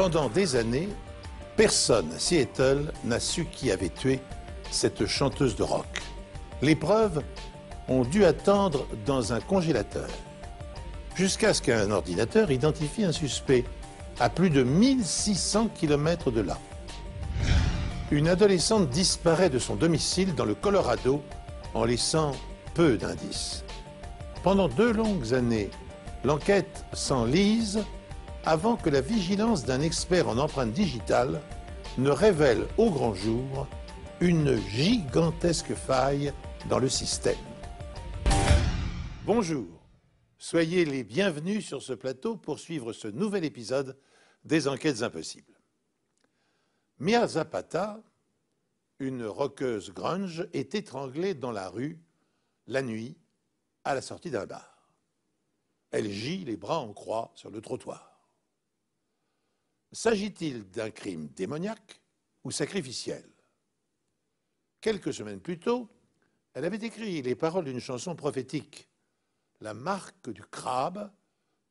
Pendant des années, personne à Seattle n'a su qui avait tué cette chanteuse de rock. Les preuves ont dû attendre dans un congélateur, jusqu'à ce qu'un ordinateur identifie un suspect à plus de 1600 km de là. Une adolescente disparaît de son domicile dans le Colorado en laissant peu d'indices. Pendant 2 longues années, l'enquête s'enlise avant que la vigilance d'un expert en empreintes digitales ne révèle au grand jour une gigantesque faille dans le système. Bonjour, soyez les bienvenus sur ce plateau pour suivre ce nouvel épisode des Enquêtes impossibles. Mia Zapata, une rockeuse grunge, est étranglée dans la rue, la nuit, à la sortie d'un bar. Elle gît les bras en croix sur le trottoir. S'agit-il d'un crime démoniaque ou sacrificiel? Quelques semaines plus tôt, elle avait écrit les paroles d'une chanson prophétique, La marque du crabe,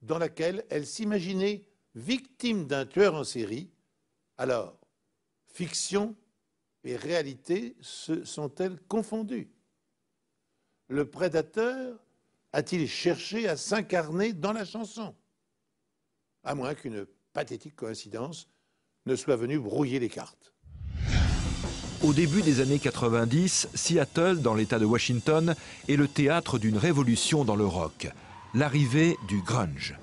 dans laquelle elle s'imaginait victime d'un tueur en série. Alors, fiction et réalité se sont-elles confondues? Le prédateur a-t-il cherché à s'incarner dans la chanson? À moins qu'une pathétique coïncidence ne soit venue brouiller les cartes. Au début des années 90, Seattle, dans l'État de Washington, est le théâtre d'une révolution dans le rock, l'arrivée du grunge.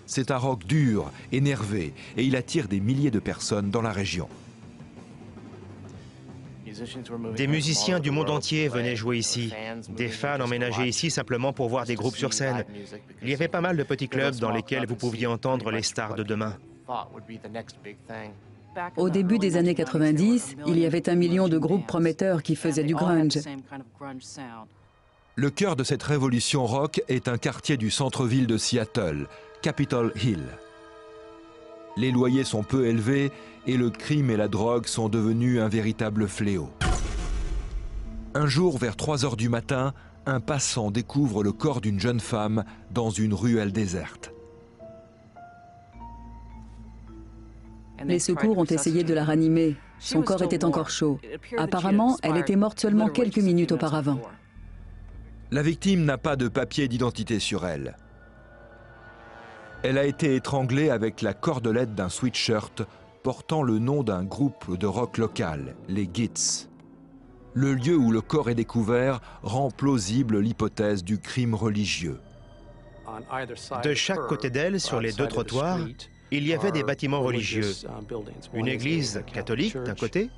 C'est un rock dur, énervé, et il attire des milliers de personnes dans la région. Des musiciens du monde entier venaient jouer ici. Des fans emménageaient ici simplement pour voir des groupes sur scène. Il y avait pas mal de petits clubs dans lesquels vous pouviez entendre les stars de demain. Au début des années 90, il y avait 1 million de groupes prometteurs qui faisaient du grunge. Le cœur de cette révolution rock est un quartier du centre-ville de Seattle, Capitol Hill. Les loyers sont peu élevés et le crime et la drogue sont devenus un véritable fléau. Un jour, vers 3 heures du matin, un passant découvre le corps d'une jeune femme dans une ruelle déserte. Les secours ont essayé de la ranimer. Son corps était encore chaud. Apparemment, elle était morte seulement quelques minutes auparavant. La victime n'a pas de papier d'identité sur elle. Elle a été étranglée avec la cordelette d'un sweatshirt portant le nom d'un groupe de rock local, les Gits. Le lieu où le corps est découvert rend plausible l'hypothèse du crime religieux. De chaque côté d'elle, sur les 2 trottoirs, il y avait des bâtiments religieux. Une église catholique d'un côté,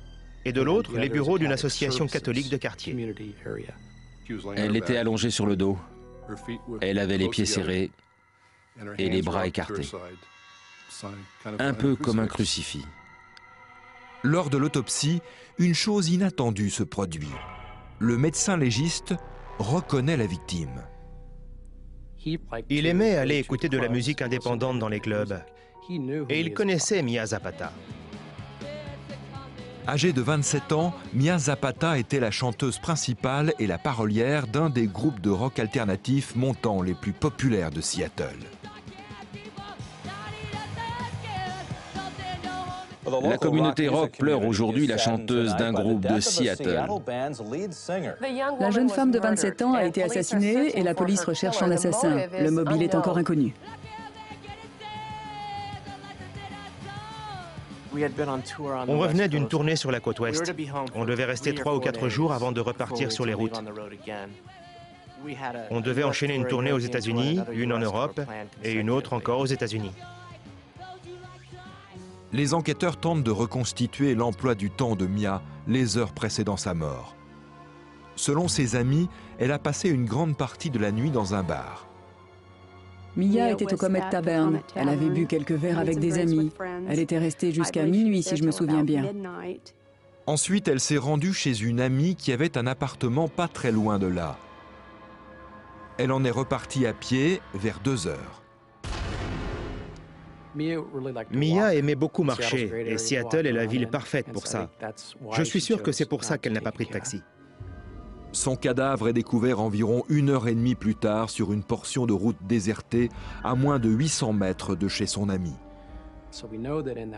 et de l'autre, les bureaux d'une association catholique de quartier. Elle était allongée sur le dos. Elle avait les pieds serrés et les bras écartés. Un peu comme un crucifix. Lors de l'autopsie, une chose inattendue se produit. Le médecin légiste reconnaît la victime. Il aimait aller écouter de la musique indépendante dans les clubs. Et il connaissait Mia Zapata. Âgée de 27 ans, Mia Zapata était la chanteuse principale et la parolière d'un des groupes de rock alternatif montants les plus populaires de Seattle. La communauté rock pleure aujourd'hui la chanteuse d'un groupe de Seattle. La jeune femme de 27 ans a été assassinée et la police recherche son assassin. Le mobile est encore inconnu. On revenait d'une tournée sur la côte ouest. On devait rester 3 ou 4 jours avant de repartir sur les routes. On devait enchaîner une tournée aux États-Unis, une en Europe et une autre encore aux États-Unis. Les enquêteurs tentent de reconstituer l'emploi du temps de Mia les heures précédant sa mort. Selon ses amis, elle a passé une grande partie de la nuit dans un bar. Mia était au Comet Tavern. Elle avait bu quelques verres avec des amis. Elle était restée jusqu'à minuit, si je me souviens bien. Ensuite, elle s'est rendue chez une amie qui avait un appartement pas très loin de là. Elle en est repartie à pied vers 2 heures. Mia aimait beaucoup marcher et Seattle est la ville parfaite pour ça. Je suis sûr que c'est pour ça qu'elle n'a pas pris de taxi. Son cadavre est découvert environ 1h30 plus tard sur une portion de route désertée à moins de 800 mètres de chez son ami.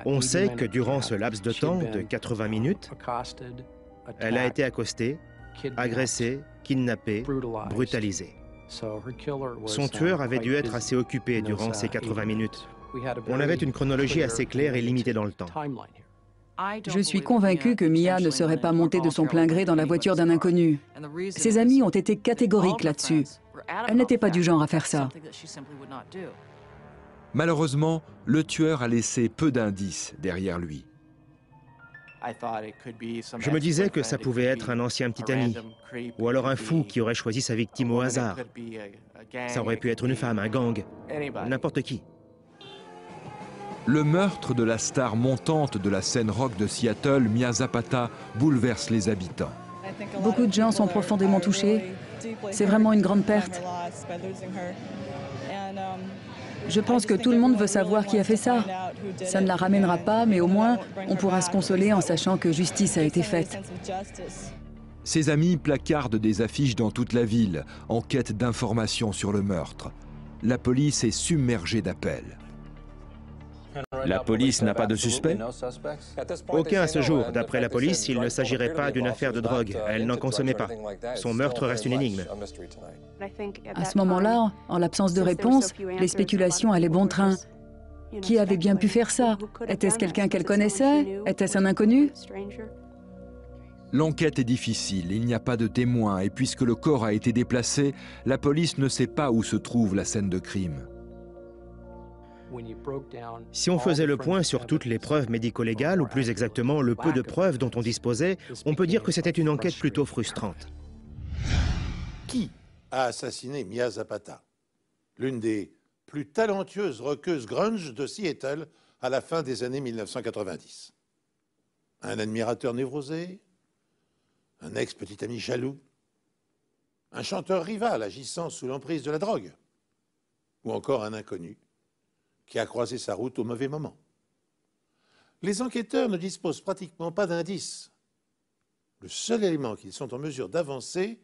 On sait que durant ce laps de temps de 80 minutes, elle a été accostée, agressée, kidnappée, brutalisée. Son tueur avait dû être assez occupé durant ces 80 minutes. On avait une chronologie assez claire et limitée dans le temps. Je suis convaincue que Mia ne serait pas montée de son plein gré dans la voiture d'un inconnu. Ses amis ont été catégoriques là-dessus. Elle n'était pas du genre à faire ça. Malheureusement, le tueur a laissé peu d'indices derrière lui. Je me disais que ça pouvait être un ancien petit ami, ou alors un fou qui aurait choisi sa victime au hasard. Ça aurait pu être une femme, un gang, n'importe qui. Le meurtre de la star montante de la scène rock de Seattle, Mia Zapata, bouleverse les habitants. Beaucoup de gens sont profondément touchés. C'est vraiment une grande perte. Je pense que tout le monde veut savoir qui a fait ça. Ça ne la ramènera pas, mais au moins, on pourra se consoler en sachant que justice a été faite. Ses amis placardent des affiches dans toute la ville, en quête d'informations sur le meurtre. La police est submergée d'appels. La police n'a pas de suspect? Aucun à ce jour. D'après la police, il ne s'agirait pas d'une affaire de drogue. Elle n'en consommait pas. Son meurtre reste une énigme. À ce moment-là, en l'absence de réponse, les spéculations allaient bon train. Qui avait bien pu faire ça? Était-ce quelqu'un qu'elle connaissait? Était-ce un inconnu? L'enquête est difficile, il n'y a pas de témoins et puisque le corps a été déplacé, la police ne sait pas où se trouve la scène de crime. Si on faisait le point sur toutes les preuves médico-légales, ou plus exactement le peu de preuves dont on disposait, on peut dire que c'était une enquête plutôt frustrante. Qui a assassiné Mia Zapata, l'une des plus talentueuses rockeuses grunge de Seattle à la fin des années 1990? Un admirateur névrosé? Un ex-petit ami jaloux? Un chanteur rival agissant sous l'emprise de la drogue? Ou encore un inconnu qui a croisé sa route au mauvais moment? Les enquêteurs ne disposent pratiquement pas d'indices. Le seul élément qu'ils sont en mesure d'avancer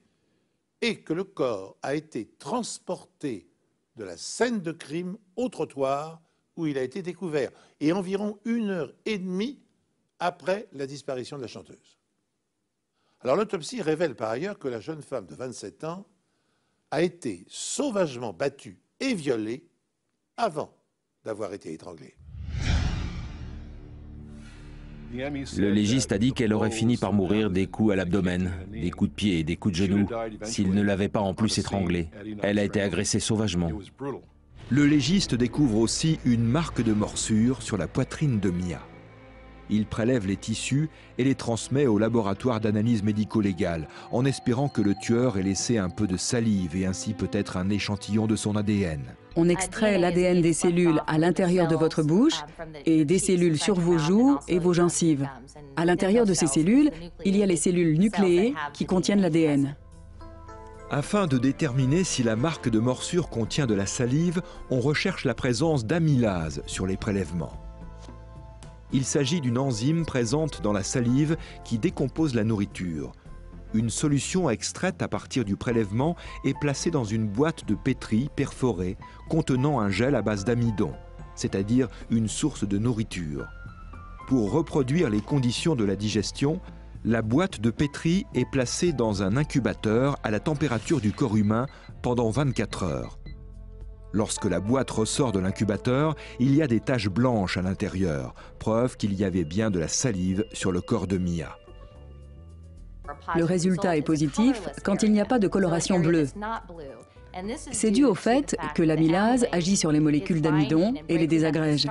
est que le corps a été transporté de la scène de crime au trottoir où il a été découvert, et environ 1h30 après la disparition de la chanteuse. Alors l'autopsie révèle par ailleurs que la jeune femme de 27 ans a été sauvagement battue et violée avant d'avoir été étranglée. Le légiste a dit qu'elle aurait fini par mourir des coups à l'abdomen, des coups de pied et des coups de genoux, s'il ne l'avait pas en plus étranglée. Elle a été agressée sauvagement. Le légiste découvre aussi une marque de morsure sur la poitrine de Mia. Il prélève les tissus et les transmet au laboratoire d'analyse médico-légale, en espérant que le tueur ait laissé un peu de salive et ainsi peut-être un échantillon de son ADN. On extrait l'ADN des cellules à l'intérieur de votre bouche et des cellules sur vos joues et vos gencives. À l'intérieur de ces cellules, il y a les cellules nucléées qui contiennent l'ADN. Afin de déterminer si la marque de morsure contient de la salive, on recherche la présence d'amylase sur les prélèvements. Il s'agit d'une enzyme présente dans la salive qui décompose la nourriture. Une solution extraite à partir du prélèvement est placée dans une boîte de pétri perforée contenant un gel à base d'amidon, c'est-à-dire une source de nourriture. Pour reproduire les conditions de la digestion, la boîte de pétri est placée dans un incubateur à la température du corps humain pendant 24 heures. Lorsque la boîte ressort de l'incubateur, il y a des taches blanches à l'intérieur, preuve qu'il y avait bien de la salive sur le corps de Mia. Le résultat est positif quand il n'y a pas de coloration bleue. C'est dû au fait que l'amylase agit sur les molécules d'amidon et les désagrège.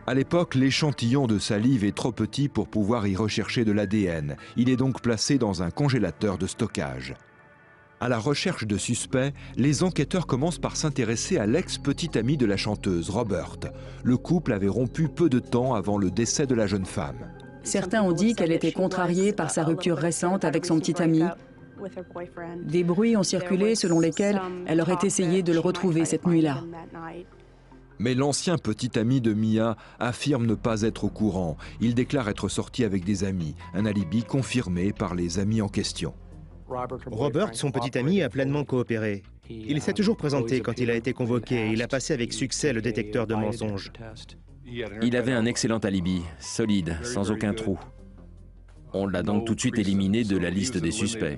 À l'époque, l'échantillon de salive est trop petit pour pouvoir y rechercher de l'ADN. Il est donc placé dans un congélateur de stockage. À la recherche de suspects, les enquêteurs commencent par s'intéresser à l'ex-petit ami de la chanteuse, Robert. Le couple avait rompu peu de temps avant le décès de la jeune femme. Certains ont dit qu'elle était contrariée par sa rupture récente avec son petit ami. Des bruits ont circulé selon lesquels elle aurait essayé de le retrouver cette nuit-là. Mais l'ancien petit ami de Mia affirme ne pas être au courant. Il déclare être sorti avec des amis, un alibi confirmé par les amis en question. Robert, son petit ami, a pleinement coopéré. Il s'est toujours présenté quand il a été convoqué et il a passé avec succès le détecteur de mensonges. Il avait un excellent alibi, solide, sans aucun trou. On l'a donc tout de suite éliminé de la liste des suspects.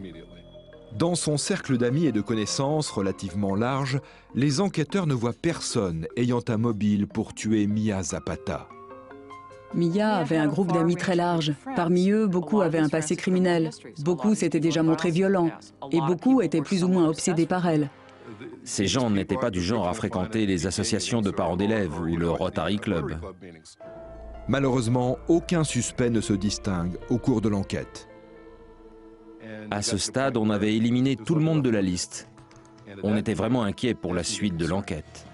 Dans son cercle d'amis et de connaissances relativement large, les enquêteurs ne voient personne ayant un mobile pour tuer Mia Zapata. Mia avait un groupe d'amis très large. Parmi eux, beaucoup avaient un passé criminel. Beaucoup s'étaient déjà montrés violents. Et beaucoup étaient plus ou moins obsédés par elle. Ces gens n'étaient pas du genre à fréquenter les associations de parents d'élèves ou le Rotary Club. Malheureusement, aucun suspect ne se distingue au cours de l'enquête. À ce stade, on avait éliminé tout le monde de la liste. On était vraiment inquiet pour la suite de l'enquête.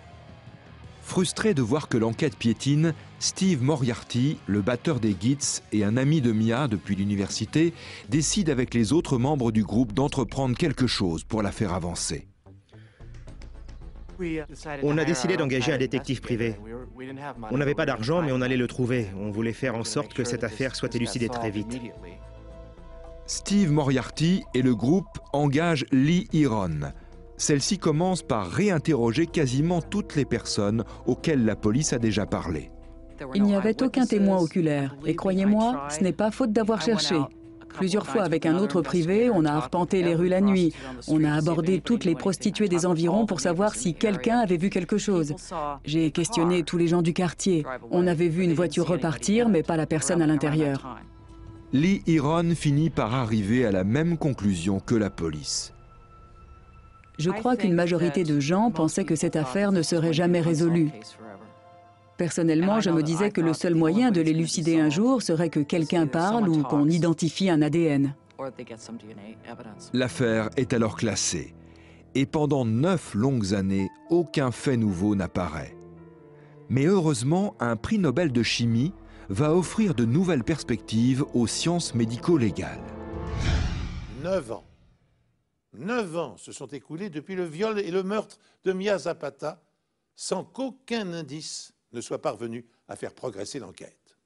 Frustré de voir que l'enquête piétine, Steve Moriarty, le batteur des Gits et un ami de Mia depuis l'université, décide avec les autres membres du groupe d'entreprendre quelque chose pour la faire avancer. On a décidé d'engager un détective privé. On n'avait pas d'argent, mais on allait le trouver. On voulait faire en sorte que cette affaire soit élucidée très vite. Steve Moriarty et le groupe engagent Lee Heron. Celle-ci commence par réinterroger quasiment toutes les personnes auxquelles la police a déjà parlé. Il n'y avait aucun témoin oculaire. Et croyez-moi, ce n'est pas faute d'avoir cherché. Plusieurs fois avec un autre privé, on a arpenté les rues la nuit. On a abordé toutes les prostituées des environs pour savoir si quelqu'un avait vu quelque chose. J'ai questionné tous les gens du quartier. On avait vu une voiture repartir, mais pas la personne à l'intérieur. Lee Heron finit par arriver à la même conclusion que la police. Je crois qu'une majorité de gens pensaient que cette affaire ne serait jamais résolue. Personnellement, je me disais que le seul moyen de l'élucider un jour serait que quelqu'un parle ou qu'on identifie un ADN. L'affaire est alors classée. Et pendant 9 longues années, aucun fait nouveau n'apparaît. Mais heureusement, un prix Nobel de chimie va offrir de nouvelles perspectives aux sciences médico-légales. 9 ans. 9 ans se sont écoulés depuis le viol et le meurtre de Mia Zapata, sans qu'aucun indice ne soit parvenu à faire progresser l'enquête.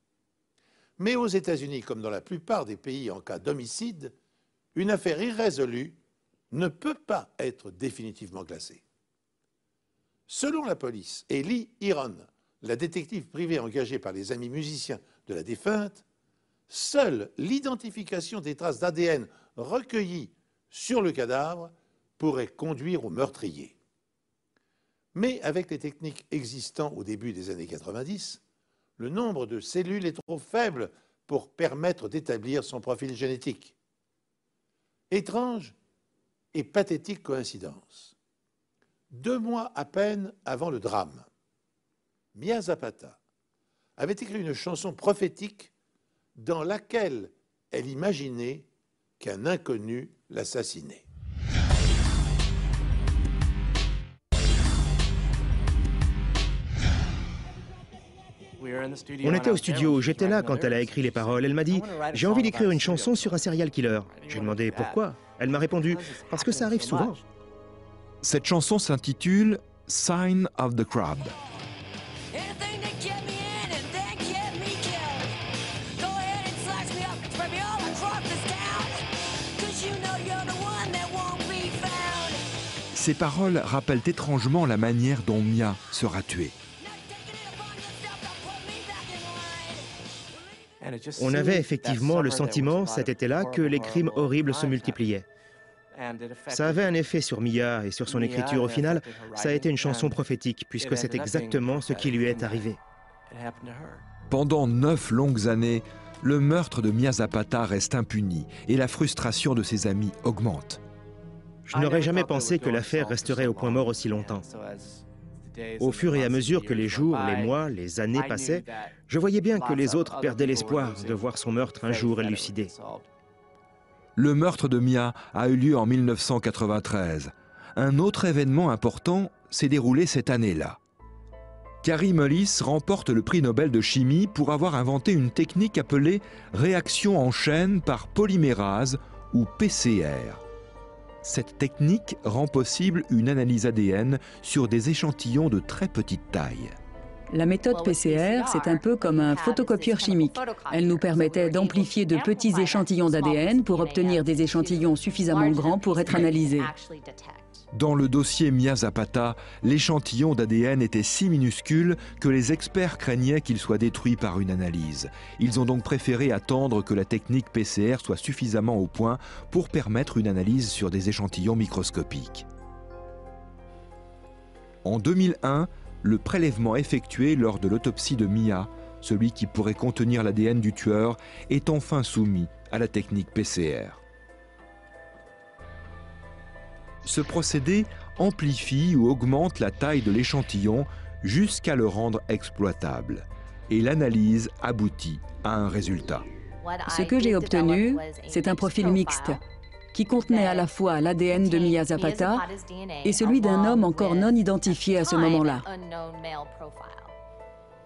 Mais aux États-Unis, comme dans la plupart des pays en cas d'homicide, une affaire irrésolue ne peut pas être définitivement classée. Selon la police et Lee Heron, la détective privée engagée par les amis musiciens de la défunte, seule l'identification des traces d'ADN recueillies sur le cadavre pourrait conduire au meurtrier. Mais avec les techniques existant au début des années 90, le nombre de cellules est trop faible pour permettre d'établir son profil génétique. Étrange et pathétique coïncidence. 2 mois à peine avant le drame, Mia Zapata avait écrit une chanson prophétique dans laquelle elle imaginait qu'un inconnu l'assassinait. On était au studio, j'étais là quand elle a écrit les paroles. Elle m'a dit « J'ai envie d'écrire une chanson sur un serial killer ». J'ai demandé « Pourquoi ?» Elle m'a répondu « Parce que ça arrive souvent ». Cette chanson s'intitule « Sign of the Crab ». Ces paroles rappellent étrangement la manière dont Mia sera tuée. On avait effectivement le sentiment, cet été-là, que les crimes horribles se multipliaient. Ça avait un effet sur Mia et sur son écriture. Au final, ça a été une chanson prophétique, puisque c'est exactement ce qui lui est arrivé. Pendant 9 longues années, le meurtre de Mia Zapata reste impuni et la frustration de ses amis augmente. Je n'aurais jamais pensé que l'affaire resterait au point mort aussi longtemps. Au fur et à mesure que les jours, les mois, les années passaient, je voyais bien que les autres perdaient l'espoir de voir son meurtre un jour élucidé. Le meurtre de Mia a eu lieu en 1993. Un autre événement important s'est déroulé cette année-là. Kary Mullis remporte le prix Nobel de chimie pour avoir inventé une technique appelée réaction en chaîne par polymérase ou PCR. Cette technique rend possible une analyse ADN sur des échantillons de très petite taille. La méthode PCR, c'est un peu comme un photocopieur chimique. Elle nous permettait d'amplifier de petits échantillons d'ADN pour obtenir des échantillons suffisamment grands pour être analysés. Dans le dossier Mia Zapata, l'échantillon d'ADN était si minuscule que les experts craignaient qu'il soit détruit par une analyse. Ils ont donc préféré attendre que la technique PCR soit suffisamment au point pour permettre une analyse sur des échantillons microscopiques. En 2001, le prélèvement effectué lors de l'autopsie de Mia, celui qui pourrait contenir l'ADN du tueur, est enfin soumis à la technique PCR. Ce procédé amplifie ou augmente la taille de l'échantillon jusqu'à le rendre exploitable. Et l'analyse aboutit à un résultat. Ce que j'ai obtenu, c'est un profil mixte qui contenait à la fois l'ADN de Mia Zapata et celui d'un homme encore non identifié à ce moment-là.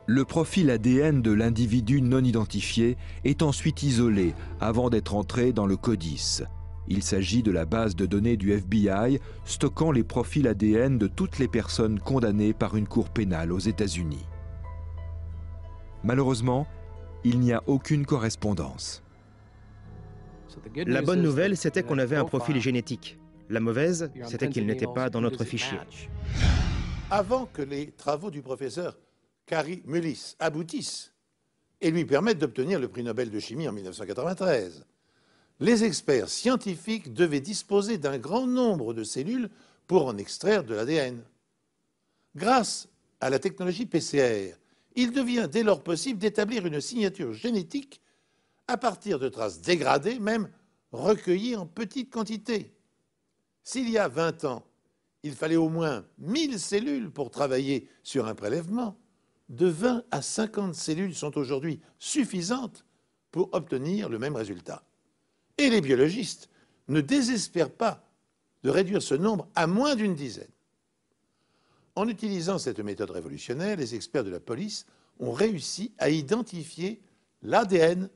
Le profil ADN de l'individu non identifié est ensuite isolé avant d'être entré dans le CODIS. Il s'agit de la base de données du FBI stockant les profils ADN de toutes les personnes condamnées par une cour pénale aux États-Unis. Malheureusement, il n'y a aucune correspondance. La bonne nouvelle, c'était qu'on avait un profil génétique. La mauvaise, c'était qu'il n'était pas dans notre fichier. Avant que les travaux du professeur Kary Mullis aboutissent et lui permettent d'obtenir le prix Nobel de chimie en 1993, les experts scientifiques devaient disposer d'un grand nombre de cellules pour en extraire de l'ADN. Grâce à la technologie PCR, il devient dès lors possible d'établir une signature génétique à partir de traces dégradées, même recueillies en petite quantité. S'il y a 20 ans, il fallait au moins 1000 cellules pour travailler sur un prélèvement, de 20 à 50 cellules sont aujourd'hui suffisantes pour obtenir le même résultat. Et les biologistes ne désespèrent pas de réduire ce nombre à moins d'une dizaine. En utilisant cette méthode révolutionnaire, les experts de la police ont réussi à identifier l'ADN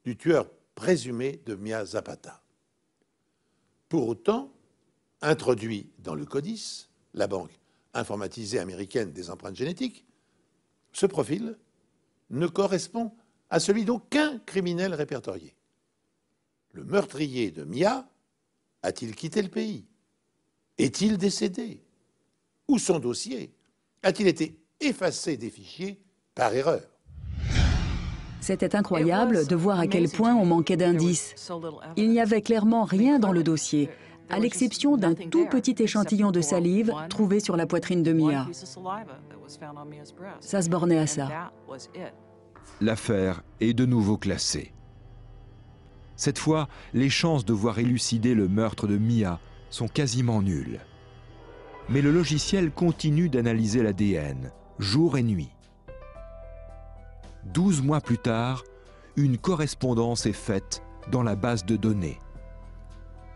du tueur présumé de Mia Zapata. Pour autant, introduit dans le CODIS, la banque informatisée américaine des empreintes génétiques, ce profil ne correspond à celui d'aucun criminel répertorié. Le meurtrier de Mia a-t-il quitté le pays? Est-il décédé? Ou son dossier a-t-il été effacé des fichiers par erreur? C'était incroyable de voir à quel point on manquait d'indices. Il n'y avait clairement rien dans le dossier, à l'exception d'un tout petit échantillon de salive trouvé sur la poitrine de Mia. Ça se bornait à ça. L'affaire est de nouveau classée. Cette fois, les chances de voir élucider le meurtre de Mia sont quasiment nulles. Mais le logiciel continue d'analyser l'ADN, jour et nuit. 12 mois plus tard, une correspondance est faite dans la base de données.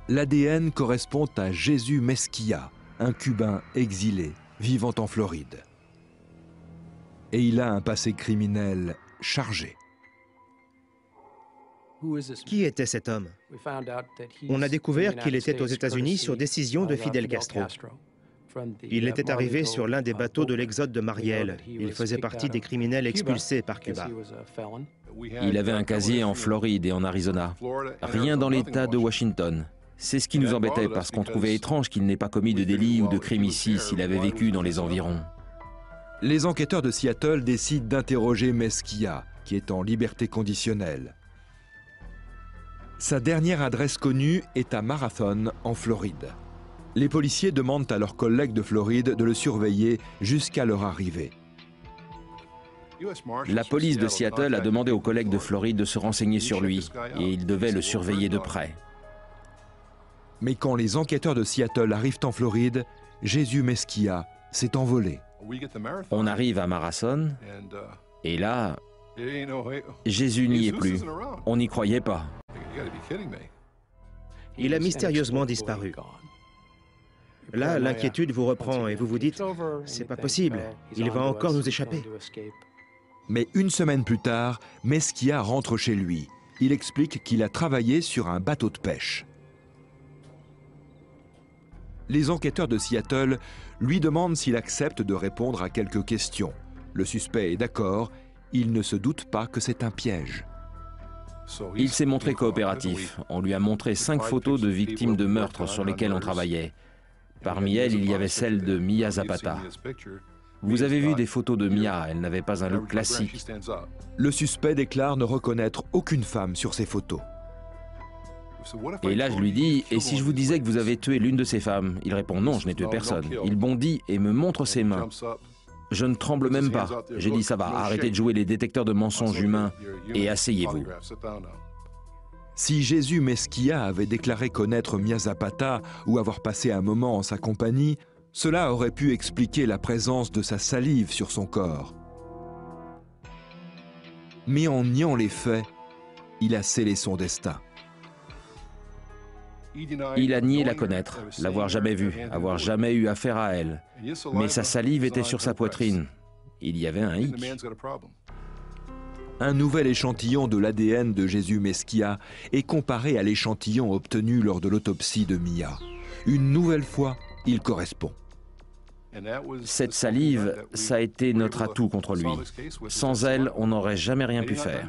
L'ADN correspond à Jesús Mesquia, un Cubain exilé, vivant en Floride. Et il a un passé criminel chargé. Qui était cet homme? On a découvert qu'il était aux États-Unis sur décision de Fidel Castro. Il était arrivé sur l'un des bateaux de l'exode de Mariel. Il faisait partie des criminels expulsés par Cuba. Il avait un casier en Floride et en Arizona. Rien dans l'État de Washington. C'est ce qui nous embêtait parce qu'on trouvait étrange qu'il n'ait pas commis de délit ou de crime ici s'il avait vécu dans les environs. Les enquêteurs de Seattle décident d'interroger Mesquia, qui est en liberté conditionnelle. Sa dernière adresse connue est à Marathon, en Floride. Les policiers demandent à leurs collègues de Floride de le surveiller jusqu'à leur arrivée. La police de Seattle a demandé aux collègues de Floride de se renseigner sur lui et ils devaient le surveiller de près. Mais quand les enquêteurs de Seattle arrivent en Floride, Jesús Mesquia s'est envolé. On arrive à Marathon et là, Jésus n'y est plus. On n'y croyait pas. Il a mystérieusement disparu. Là, l'inquiétude vous reprend et vous vous dites « c'est pas possible, il va encore nous échapper ». Mais une semaine plus tard, Mesquia rentre chez lui. Il explique qu'il a travaillé sur un bateau de pêche. Les enquêteurs de Seattle lui demandent s'il accepte de répondre à quelques questions. Le suspect est d'accord, il ne se doute pas que c'est un piège. Il s'est montré coopératif. On lui a montré 5 photos de victimes de meurtres sur lesquelles on travaillait. Parmi elles, il y avait celle de Mia Zapata. Vous avez vu des photos de Mia, elle n'avait pas un look classique. Le suspect déclare ne reconnaître aucune femme sur ces photos. Et là, je lui dis, et si je vous disais que vous avez tué l'une de ces femmes? Il répond, non, je n'ai tué personne. Il bondit et me montre ses mains. Je ne tremble même pas. J'ai dit, ça va, arrêtez de jouer les détecteurs de mensonges humains et asseyez-vous. Si Jesús Mesquia avait déclaré connaître Mia Zapata ou avoir passé un moment en sa compagnie, cela aurait pu expliquer la présence de sa salive sur son corps. Mais en niant les faits, il a scellé son destin. Il a nié la connaître, l'avoir jamais vue, avoir jamais eu affaire à elle. Mais sa salive était sur sa poitrine. Il y avait un hic. Un nouvel échantillon de l'ADN de Jesús Mesquia est comparé à l'échantillon obtenu lors de l'autopsie de Mia. Une nouvelle fois, il correspond. Cette salive, ça a été notre atout contre lui. Sans elle, on n'aurait jamais rien pu faire.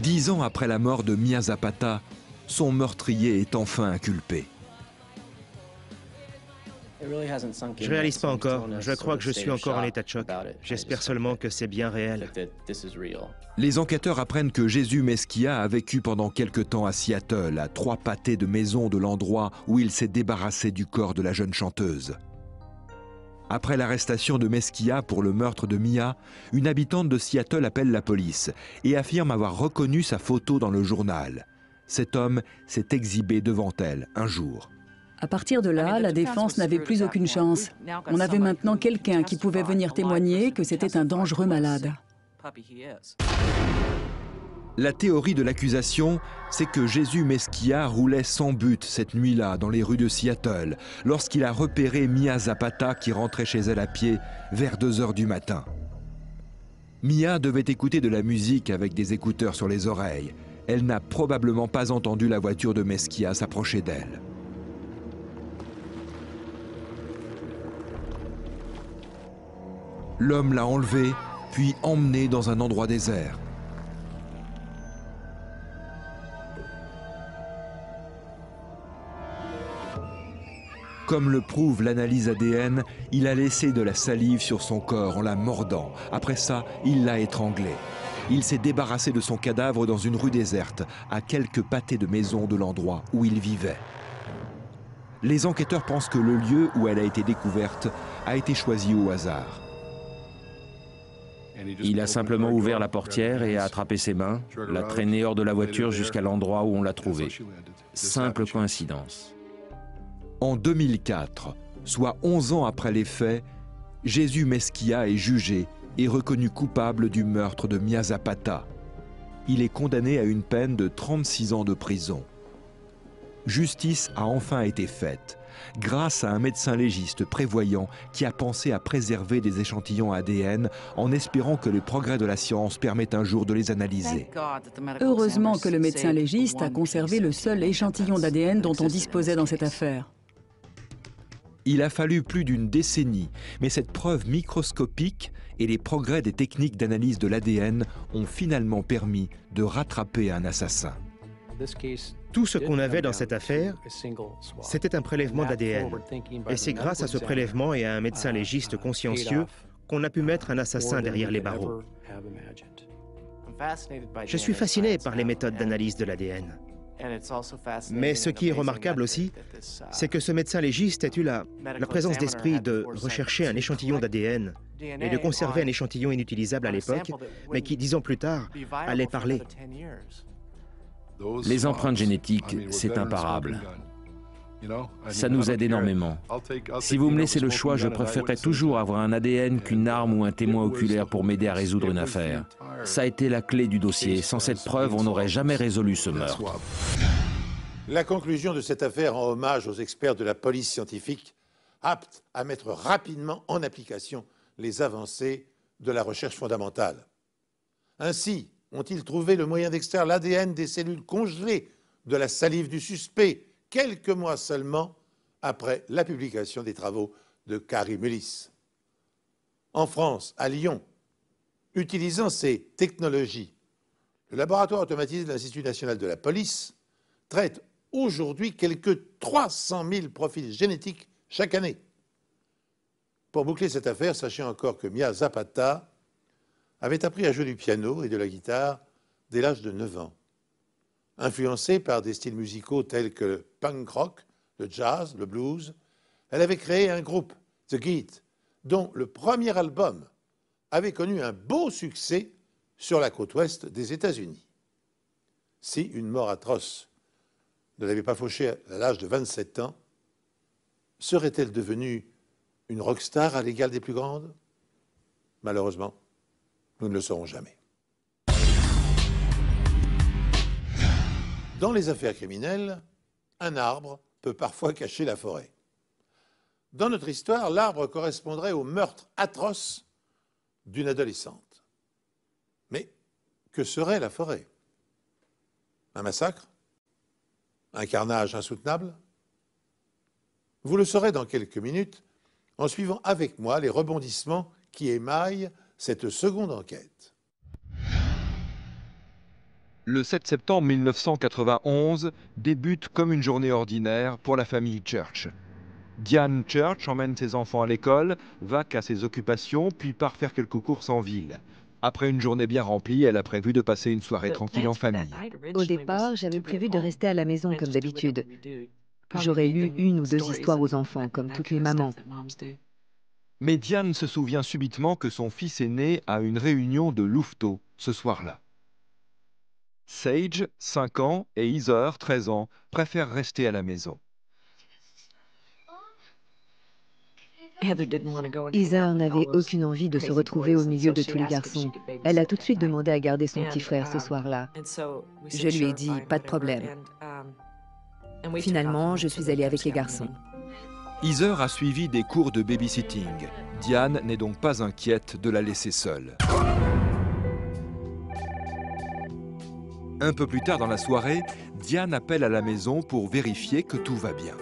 10 ans après la mort de Mia Zapata, son meurtrier est enfin inculpé. Je ne réalise pas encore. Je crois que je suis encore en état de choc. J'espère seulement que c'est bien réel. Les enquêteurs apprennent que Jesús Mesquia a vécu pendant quelque temps à Seattle, à 3 pâtés de maison de l'endroit où il s'est débarrassé du corps de la jeune chanteuse. Après l'arrestation de Mesquia pour le meurtre de Mia, une habitante de Seattle appelle la police et affirme avoir reconnu sa photo dans le journal. Cet homme s'est exhibé devant elle un jour. À partir de là, la défense n'avait plus aucune chance. On avait maintenant quelqu'un qui pouvait venir témoigner que c'était un dangereux malade. La théorie de l'accusation, c'est que Jesús Mesquia roulait sans but cette nuit-là dans les rues de Seattle, lorsqu'il a repéré Mia Zapata qui rentrait chez elle à pied vers 2 heures du matin. Mia devait écouter de la musique avec des écouteurs sur les oreilles. Elle n'a probablement pas entendu la voiture de Mesquia s'approcher d'elle. L'homme l'a enlevée, puis emmenée dans un endroit désert. Comme le prouve l'analyse ADN, il a laissé de la salive sur son corps en la mordant. Après ça, il l'a étranglée. Il s'est débarrassé de son cadavre dans une rue déserte, à quelques pâtés de maisons de l'endroit où il vivait. Les enquêteurs pensent que le lieu où elle a été découverte a été choisi au hasard. Il a simplement ouvert la portière et a attrapé ses mains, l'a traîné hors de la voiture jusqu'à l'endroit où on l'a trouvée. Simple coïncidence. En 2004, soit 11 ans après les faits, Jesús Mesquia est jugé et reconnu coupable du meurtre de Mia Zapata. Il est condamné à une peine de 36 ans de prison. Justice a enfin été faite, grâce à un médecin légiste prévoyant qui a pensé à préserver des échantillons ADN en espérant que les progrès de la science permettent un jour de les analyser. Heureusement que le médecin légiste a conservé le seul échantillon d'ADN dont on disposait dans cette affaire. Il a fallu plus d'une décennie, mais cette preuve microscopique et les progrès des techniques d'analyse de l'ADN ont finalement permis de rattraper un assassin. Tout ce qu'on avait dans cette affaire, c'était un prélèvement d'ADN. Et c'est grâce à ce prélèvement et à un médecin légiste consciencieux qu'on a pu mettre un assassin derrière les barreaux. Je suis fasciné par les méthodes d'analyse de l'ADN. Mais ce qui est remarquable aussi, c'est que ce médecin légiste a eu la présence d'esprit de rechercher un échantillon d'ADN et de conserver un échantillon inutilisable à l'époque, mais qui, 10 ans plus tard, allait parler. Les empreintes génétiques, c'est imparable. Ça nous aide énormément. Si vous me laissez le choix, je préférerais toujours avoir un ADN qu'une arme ou un témoin oculaire pour m'aider à résoudre une affaire. Ça a été la clé du dossier. Sans cette preuve, on n'aurait jamais résolu ce meurtre. La conclusion de cette affaire rend hommage aux experts de la police scientifique, aptes à mettre rapidement en application les avancées de la recherche fondamentale. Ainsi, ont-ils trouvé le moyen d'extraire l'ADN des cellules congelées de la salive du suspect, quelques mois seulement après la publication des travaux de Kary Mullis. En France, à Lyon, utilisant ces technologies, le laboratoire automatisé de l'Institut national de la police traite aujourd'hui quelques 300 000 profils génétiques chaque année. Pour boucler cette affaire, sachez encore que Mia Zapata avait appris à jouer du piano et de la guitare dès l'âge de 9 ans. Influencée par des styles musicaux tels que le punk rock, le jazz, le blues, elle avait créé un groupe, The Geet, dont le premier album avait connu un beau succès sur la côte ouest des États-Unis. Si une mort atroce ne l'avait pas fauchée à l'âge de 27 ans, serait-elle devenue une rockstar à l'égal des plus grandes? Malheureusement, nous ne le saurons jamais. Dans les affaires criminelles, un arbre peut parfois cacher la forêt. Dans notre histoire, l'arbre correspondrait au meurtre atroce d'une adolescente. Mais que serait la forêt? Un massacre? Un carnage insoutenable? Vous le saurez dans quelques minutes en suivant avec moi les rebondissements qui émaillent cette seconde enquête. Le 7 septembre 1991 débute comme une journée ordinaire pour la famille Church. Diane Church emmène ses enfants à l'école, va à ses occupations, puis part faire quelques courses en ville. Après une journée bien remplie, elle a prévu de passer une soirée tranquille en famille. Au départ, j'avais prévu de rester à la maison comme d'habitude. J'aurais lu une ou deux histoires aux enfants, comme toutes les mamans. Mais Diane se souvient subitement que son fils aîné a une réunion de louveteaux ce soir-là. Sage, 5 ans, et Heather, 13 ans, préfèrent rester à la maison. Heather n'avait aucune envie de se retrouver au milieu de tous les garçons. Elle a tout de suite demandé à garder son petit frère ce soir-là. Je lui ai dit, pas de problème. Finalement, je suis allée avec les garçons. Heather a suivi des cours de babysitting. Diane n'est donc pas inquiète de la laisser seule. Un peu plus tard dans la soirée, Diane appelle à la maison pour vérifier que tout va bien.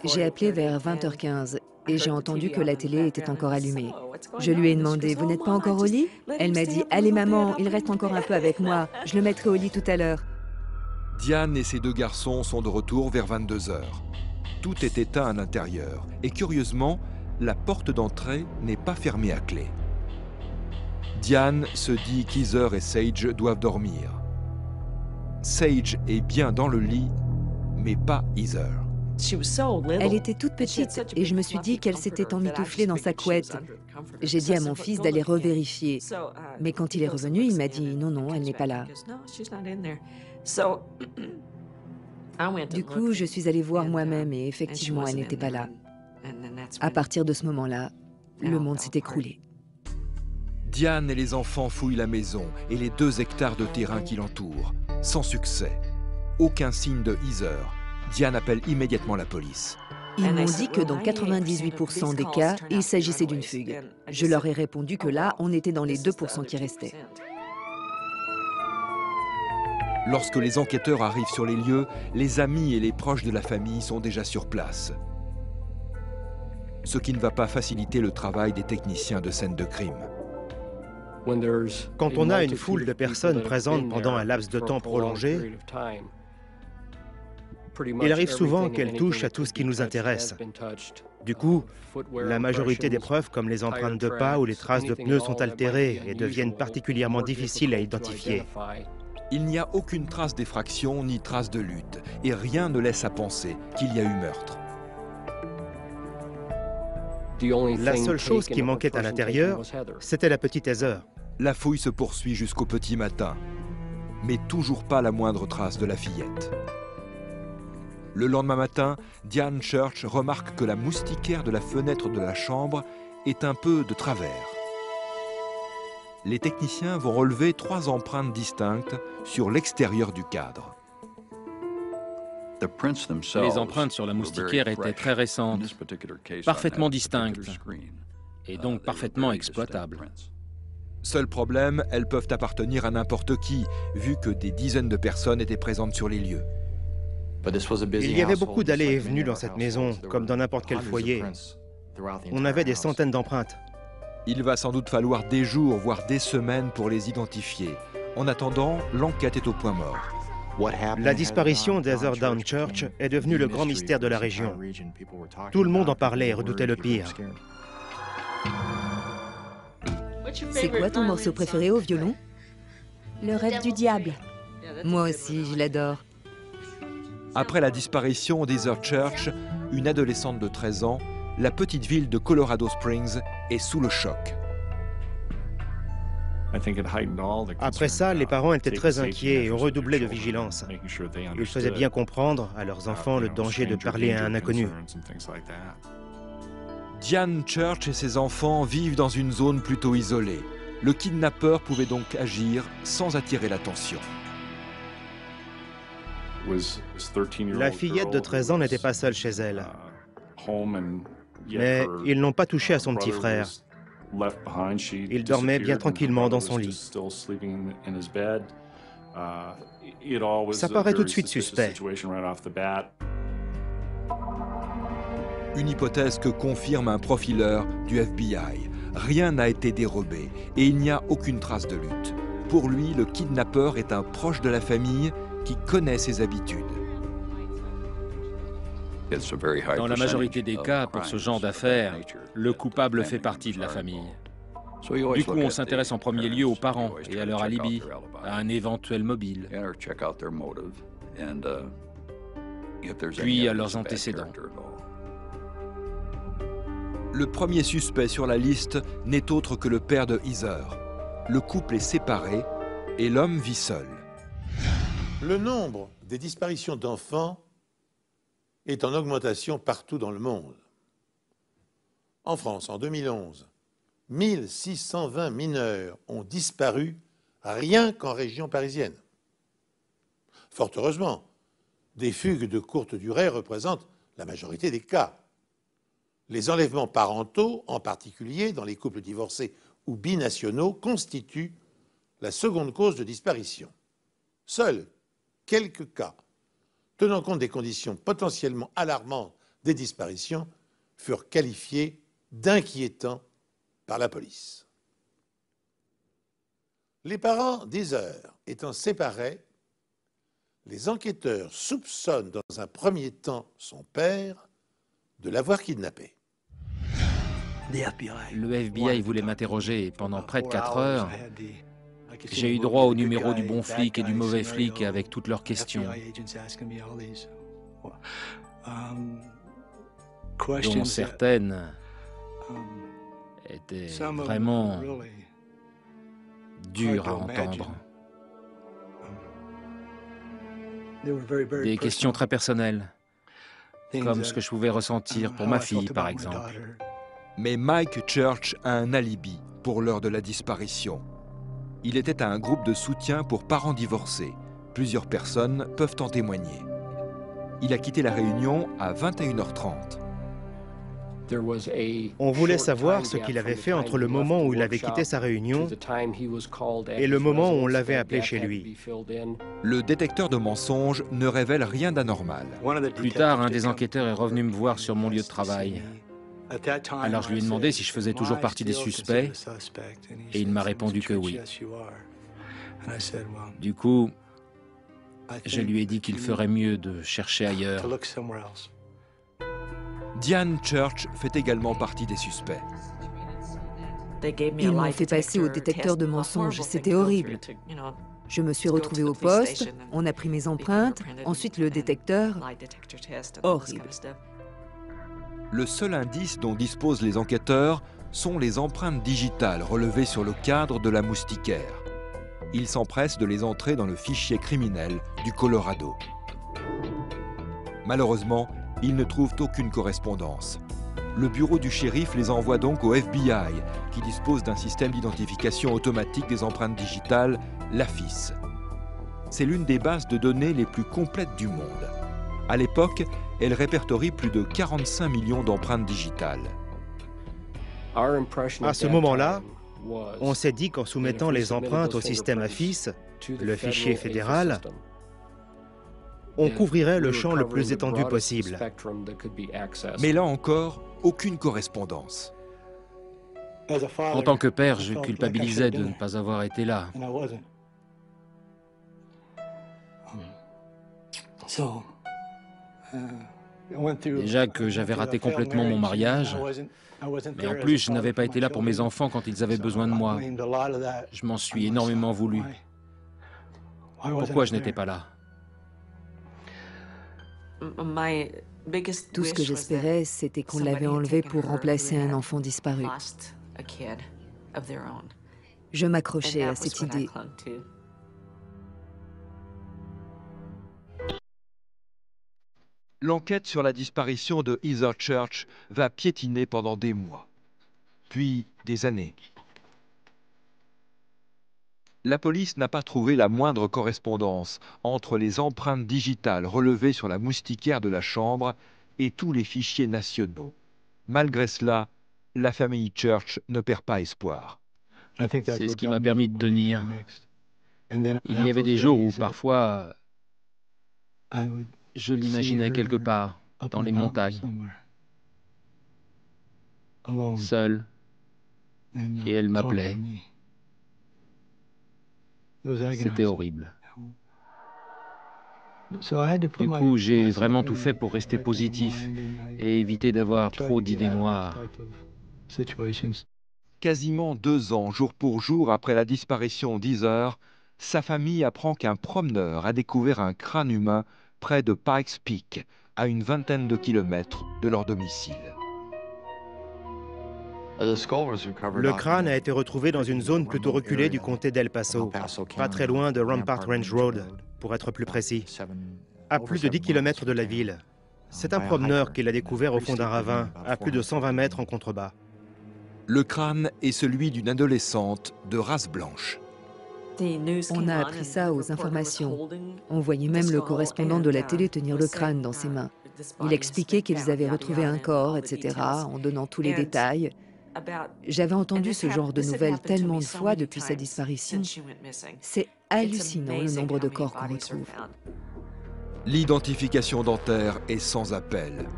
J'ai appelé vers 20h15 et j'ai entendu que la télé était encore allumée. Je lui ai demandé, vous n'êtes pas encore au lit? Elle m'a dit, allez maman, il reste encore un peu avec moi, je le mettrai au lit tout à l'heure. Diane et ses 2 garçons sont de retour vers 22h. Tout est éteint à l'intérieur et curieusement, la porte d'entrée n'est pas fermée à clé. Diane se dit qu'Heather et Sage doivent dormir. Sage est bien dans le lit, mais pas Heather. Elle était toute petite et je me suis dit qu'elle s'était emmitouflée dans sa couette. J'ai dit à mon fils d'aller revérifier. Mais quand il est revenu, il m'a dit non, non, elle n'est pas là. Du coup, je suis allée voir moi-même et effectivement, elle n'était pas là. À partir de ce moment-là, le monde s'est écroulé. Diane et les enfants fouillent la maison et les 2 hectares de terrain qui l'entourent. Sans succès. Aucun signe de Heather. Diane appelle immédiatement la police. Ils m'ont dit que dans 98% des cas, il s'agissait d'une fugue. Je leur ai répondu que là, on était dans les 2% qui restaient. Lorsque les enquêteurs arrivent sur les lieux, les amis et les proches de la famille sont déjà sur place. Ce qui ne va pas faciliter le travail des techniciens de scène de crime. Quand on a une foule de personnes présentes pendant un laps de temps prolongé, il arrive souvent qu'elles touchent à tout ce qui nous intéresse. Du coup, la majorité des preuves, comme les empreintes de pas ou les traces de pneus, sont altérées et deviennent particulièrement difficiles à identifier. Il n'y a aucune trace d'effraction ni trace de lutte, et rien ne laisse à penser qu'il y a eu meurtre. La seule chose qui manquait à l'intérieur, c'était la petite Heather. La fouille se poursuit jusqu'au petit matin, mais toujours pas la moindre trace de la fillette. Le lendemain matin, Diane Church remarque que la moustiquaire de la fenêtre de la chambre est un peu de travers. Les techniciens vont relever 3 empreintes distinctes sur l'extérieur du cadre. Les empreintes sur la moustiquaire étaient très récentes, parfaitement distinctes et donc parfaitement exploitables. Seul problème, elles peuvent appartenir à n'importe qui, vu que des dizaines de personnes étaient présentes sur les lieux. Il y avait beaucoup d'allées et venues dans cette maison, comme dans n'importe quel foyer. On avait des centaines d'empreintes. Il va sans doute falloir des jours, voire des semaines pour les identifier. En attendant, l'enquête est au point mort. La disparition d'Heather Down Church est devenue le grand mystère de la région. Tout le monde en parlait et redoutait le pire. C'est quoi ton morceau préféré au violon? Le rêve du diable. Moi aussi, je l'adore. Après la disparition d'Heather Church, une adolescente de 13 ans, la petite ville de Colorado Springs est sous le choc. Après ça, les parents étaient très inquiets et ont redoublé de vigilance. Ils faisaient bien comprendre à leurs enfants le danger de parler à un inconnu. Diane Church et ses enfants vivent dans une zone plutôt isolée. Le kidnappeur pouvait donc agir sans attirer l'attention. La fillette de 13 ans n'était pas seule chez elle. Mais ils n'ont pas touché à son petit frère. Il dormait bien tranquillement dans son lit. Ça paraît tout de suite suspect. Une hypothèse que confirme un profileur du FBI. Rien n'a été dérobé et il n'y a aucune trace de lutte. Pour lui, le kidnappeur est un proche de la famille qui connaît ses habitudes. Dans la majorité des cas, pour ce genre d'affaires, le coupable fait partie de la famille. Du coup, on s'intéresse en premier lieu aux parents et à leur alibi, à un éventuel mobile, puis à leurs antécédents. Le premier suspect sur la liste n'est autre que le père de Heather. Le couple est séparé et l'homme vit seul. Le nombre des disparitions d'enfants est en augmentation partout dans le monde. En France, en 2011, 1620 mineurs ont disparu rien qu'en région parisienne. Fort heureusement, des fugues de courte durée représentent la majorité des cas. Les enlèvements parentaux, en particulier dans les couples divorcés ou binationaux, constituent la seconde cause de disparition. Seuls quelques cas, tenant compte des conditions potentiellement alarmantes des disparitions, furent qualifiés d'inquiétants par la police. Les parents d'Heather étant séparés, les enquêteurs soupçonnent dans un premier temps son père de l'avoir kidnappé. Le FBI voulait m'interroger et pendant près de 4 heures, j'ai eu droit au numéro du bon flic et du mauvais flic avec toutes leurs questions, dont certaines étaient vraiment dures à entendre. Des questions très personnelles, comme ce que je pouvais ressentir pour ma fille, par exemple. Mais Mike Church a un alibi pour l'heure de la disparition. Il était à un groupe de soutien pour parents divorcés. Plusieurs personnes peuvent en témoigner. Il a quitté la réunion à 21h30. On voulait savoir ce qu'il avait fait entre le moment où il avait quitté sa réunion et le moment où on l'avait appelé chez lui. Le détecteur de mensonges ne révèle rien d'anormal. Plus tard, un des enquêteurs est revenu me voir sur mon lieu de travail. Alors je lui ai demandé si je faisais toujours partie des suspects et il m'a répondu que oui. Du coup, je lui ai dit qu'il ferait mieux de chercher ailleurs. Diane Church fait également partie des suspects. Ils m'ont fait passer au détecteur de mensonges, c'était horrible. Je me suis retrouvée au poste, on a pris mes empreintes, ensuite le détecteur. Horrible. Le seul indice dont disposent les enquêteurs sont les empreintes digitales relevées sur le cadre de la moustiquaire. Ils s'empressent de les entrer dans le fichier criminel du Colorado. Malheureusement, ils ne trouvent aucune correspondance. Le bureau du shérif les envoie donc au FBI, qui dispose d'un système d'identification automatique des empreintes digitales, l'AFIS. C'est l'une des bases de données les plus complètes du monde. À l'époque, elle répertorie plus de 45 millions d'empreintes digitales. À ce moment-là, on s'est dit qu'en soumettant les empreintes au système AFIS, le fichier fédéral, on couvrirait le champ le plus étendu possible. Mais là encore, aucune correspondance. En tant que père, je culpabilisais de ne pas avoir été là. Déjà que j'avais raté complètement mon mariage, mais en plus je n'avais pas été là pour mes enfants quand ils avaient besoin de moi. Je m'en suis énormément voulu. Pourquoi je n'étais pas là? Tout ce que j'espérais, c'était qu'on l'avait enlevée pour remplacer un enfant disparu. Je m'accrochais à cette idée. L'enquête sur la disparition de Heather Church va piétiner pendant des mois, puis des années. La police n'a pas trouvé la moindre correspondance entre les empreintes digitales relevées sur la moustiquaire de la chambre et tous les fichiers nationaux. Malgré cela, la famille Church ne perd pas espoir. C'est ce qui m'a permis de tenir. Il y avait des jours où parfois je l'imaginais quelque part dans les montagnes, seule, et elle m'appelait. C'était horrible. Du coup, j'ai vraiment tout fait pour rester positif et éviter d'avoir trop d'idées noires. Quasiment 2 ans, jour pour jour, après la disparition d'Heather, sa famille apprend qu'un promeneur a découvert un crâne humain près de Pikes Peak, à une vingtaine de kilomètres de leur domicile. Le crâne a été retrouvé dans une zone plutôt reculée du comté d'El Paso, pas très loin de Rampart Range Road, pour être plus précis, à plus de 10 km de la ville. C'est un promeneur qui l'a découvert au fond d'un ravin, à plus de 120 mètres en contrebas. Le crâne est celui d'une adolescente de race blanche. On a appris ça aux informations. On voyait même le correspondant de la télé tenir le crâne dans ses mains. Il expliquait qu'ils avaient retrouvé un corps, etc., en donnant tous les détails. J'avais entendu ce genre de nouvelles tellement de fois depuis sa disparition. C'est hallucinant le nombre de corps qu'on retrouve. L'identification dentaire est sans appel.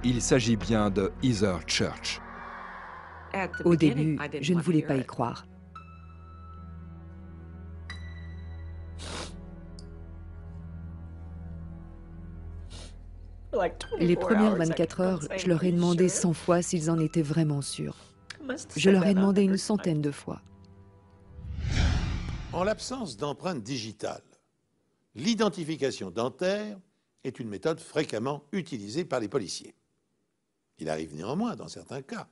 Il s'agit bien de Heather Church. Au début, je ne voulais pas y croire. Les premières 24 heures, je leur ai demandé 100 fois s'ils en étaient vraiment sûrs. Je leur ai demandé une centaine de fois. En l'absence d'empreintes digitales, l'identification dentaire est une méthode fréquemment utilisée par les policiers. Il arrive néanmoins, dans certains cas,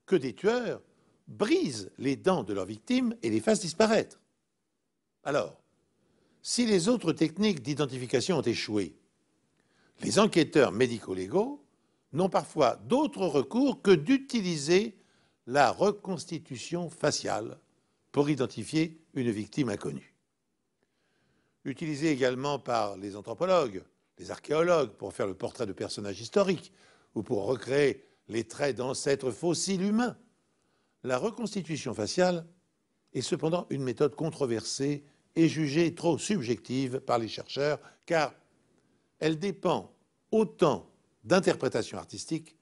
que des tueurs brisent les dents de leurs victimes et les fassent disparaître. Alors, si les autres techniques d'identification ont échoué, les enquêteurs médico-légaux n'ont parfois d'autre recours que d'utiliser la reconstitution faciale pour identifier une victime inconnue. Utilisée également par les anthropologues, les archéologues pour faire le portrait de personnages historiques ou pour recréer les traits d'ancêtres fossiles humains, la reconstitution faciale est cependant une méthode controversée et jugée trop subjective par les chercheurs car elle dépend autant d'interprétation artistique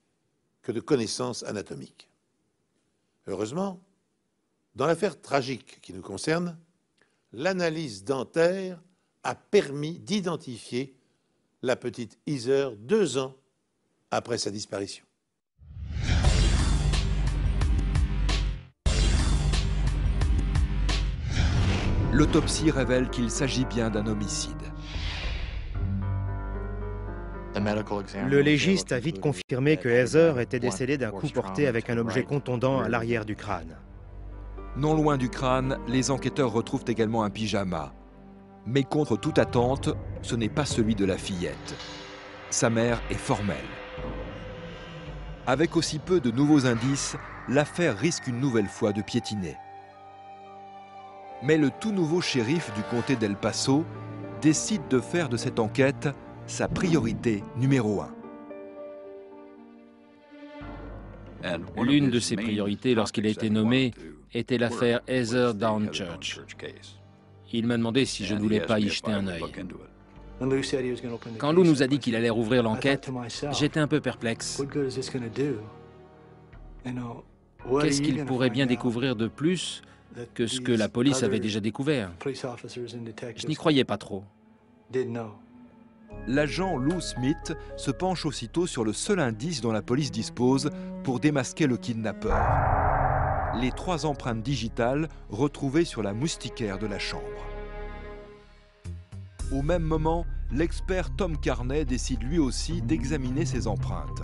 que de connaissances anatomiques. Heureusement, dans l'affaire tragique qui nous concerne, l'analyse dentaire a permis d'identifier la petite Heather 2 ans après sa disparition. L'autopsie révèle qu'il s'agit bien d'un homicide. Le légiste a vite confirmé que Heather était décédée d'un coup porté avec un objet contondant à l'arrière du crâne. Non loin du crâne, les enquêteurs retrouvent également un pyjama. Mais contre toute attente, ce n'est pas celui de la fillette. Sa mère est formelle. Avec aussi peu de nouveaux indices, l'affaire risque une nouvelle fois de piétiner. Mais le tout nouveau shérif du comté d'El Paso décide de faire de cette enquête sa priorité numéro 1. L'une de ses priorités lorsqu'il a été nommé était l'affaire Heather Downchurch. Il m'a demandé si je ne voulais pas y jeter un œil. Quand Lou nous a dit qu'il allait rouvrir l'enquête, j'étais un peu perplexe. Qu'est-ce qu'il pourrait bien découvrir de plus que ce que la police avait déjà découvert? Je n'y croyais pas trop. L'agent Lou Smith se penche aussitôt sur le seul indice dont la police dispose pour démasquer le kidnappeur. Les 3 empreintes digitales retrouvées sur la moustiquaire de la chambre. Au même moment, l'expert Tom Carney décide lui aussi d'examiner ces empreintes.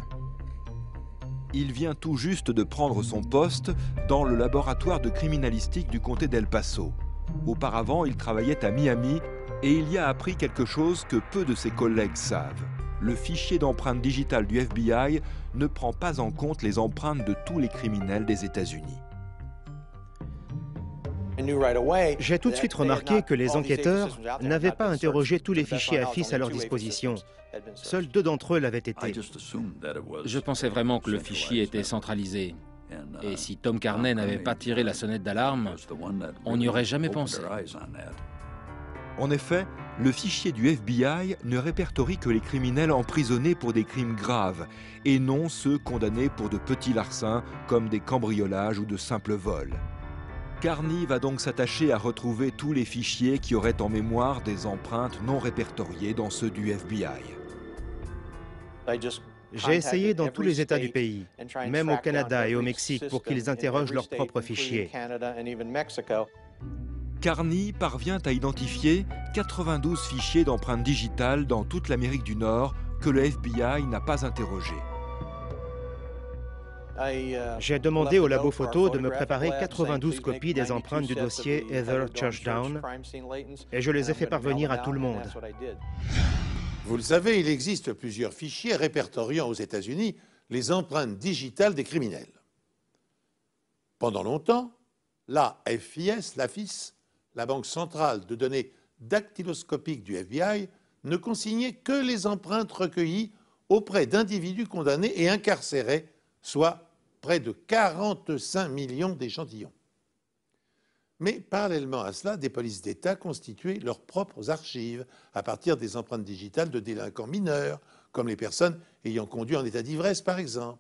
Il vient tout juste de prendre son poste dans le laboratoire de criminalistique du comté d'El Paso. Auparavant, il travaillait à Miami et il y a appris quelque chose que peu de ses collègues savent. Le fichier d'empreintes digitales du FBI ne prend pas en compte les empreintes de tous les criminels des États-Unis. J'ai tout de suite remarqué que les enquêteurs n'avaient pas interrogé tous les fichiers AFIS à leur disposition. Seuls 2 d'entre eux l'avaient été. Je pensais vraiment que le fichier était centralisé. Et si Tom Carney n'avait pas tiré la sonnette d'alarme, on n'y aurait jamais pensé. En effet, le fichier du FBI ne répertorie que les criminels emprisonnés pour des crimes graves et non ceux condamnés pour de petits larcins comme des cambriolages ou de simples vols. Carney va donc s'attacher à retrouver tous les fichiers qui auraient en mémoire des empreintes non répertoriées dans ceux du FBI. J'ai essayé dans tous les États du pays, même au Canada et au Mexique, pour qu'ils interrogent leurs propres fichiers. Carney parvient à identifier 92 fichiers d'empreintes digitales dans toute l'Amérique du Nord que le FBI n'a pas interrogés. J'ai demandé au labo photo de me préparer 92 copies des empreintes du dossier Heather Churchdown et je les ai fait parvenir à tout le monde. Vous le savez, il existe plusieurs fichiers répertoriant aux États-Unis les empreintes digitales des criminels. Pendant longtemps, l'AFIS, la Banque centrale de données dactyloscopiques du FBI, ne consignait que les empreintes recueillies auprès d'individus condamnés et incarcérés, soit près de 45 millions d'échantillons. Mais parallèlement à cela, des polices d'État constituaient leurs propres archives à partir des empreintes digitales de délinquants mineurs, comme les personnes ayant conduit en état d'ivresse par exemple.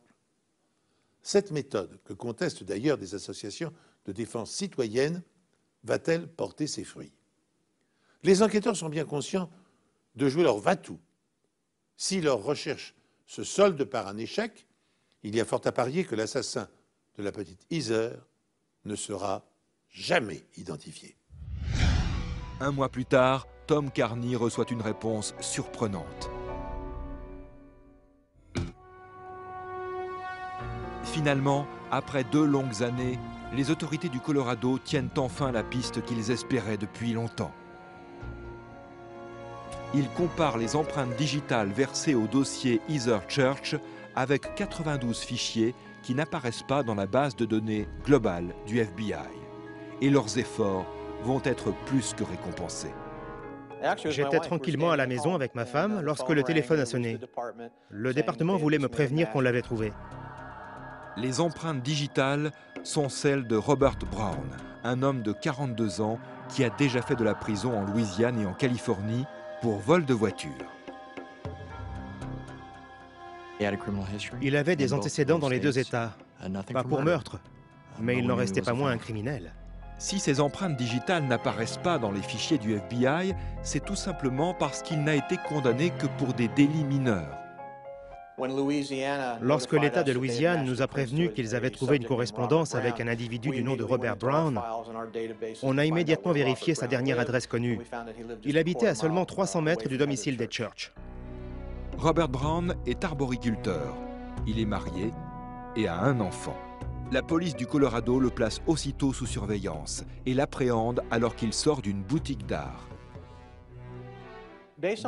Cette méthode, que contestent d'ailleurs des associations de défense citoyenne, va-t-elle porter ses fruits? Les enquêteurs sont bien conscients de jouer leur va-tout. Si leur recherche se solde par un échec, il y a fort à parier que l'assassin de la petite Heather ne sera jamais identifié. Un mois plus tard, Tom Carney reçoit une réponse surprenante. Finalement, après 2 longues années, les autorités du Colorado tiennent enfin la piste qu'ils espéraient depuis longtemps. Ils comparent les empreintes digitales versées au dossier Heather Church avec 92 fichiers qui n'apparaissent pas dans la base de données globale du FBI. Et leurs efforts vont être plus que récompensés. J'étais tranquillement à la maison avec ma femme lorsque le téléphone a sonné. Le département voulait me prévenir qu'on l'avait trouvé. Les empreintes digitales sont celles de Robert Brown, un homme de 42 ans qui a déjà fait de la prison en Louisiane et en Californie pour vol de voiture. Il avait des antécédents dans les 2 États, pas pour meurtre, mais il n'en restait pas moins un criminel. Si ces empreintes digitales n'apparaissent pas dans les fichiers du FBI, c'est tout simplement parce qu'il n'a été condamné que pour des délits mineurs. Lorsque l'État de Louisiane nous a prévenus qu'ils avaient trouvé une correspondance avec un individu du nom de Robert Brown, on a immédiatement vérifié sa dernière adresse connue. Il habitait à seulement 300 mètres du domicile des Church. Robert Brown est arboriculteur. Il est marié et a un enfant. La police du Colorado le place aussitôt sous surveillance et l'appréhende alors qu'il sort d'une boutique d'art.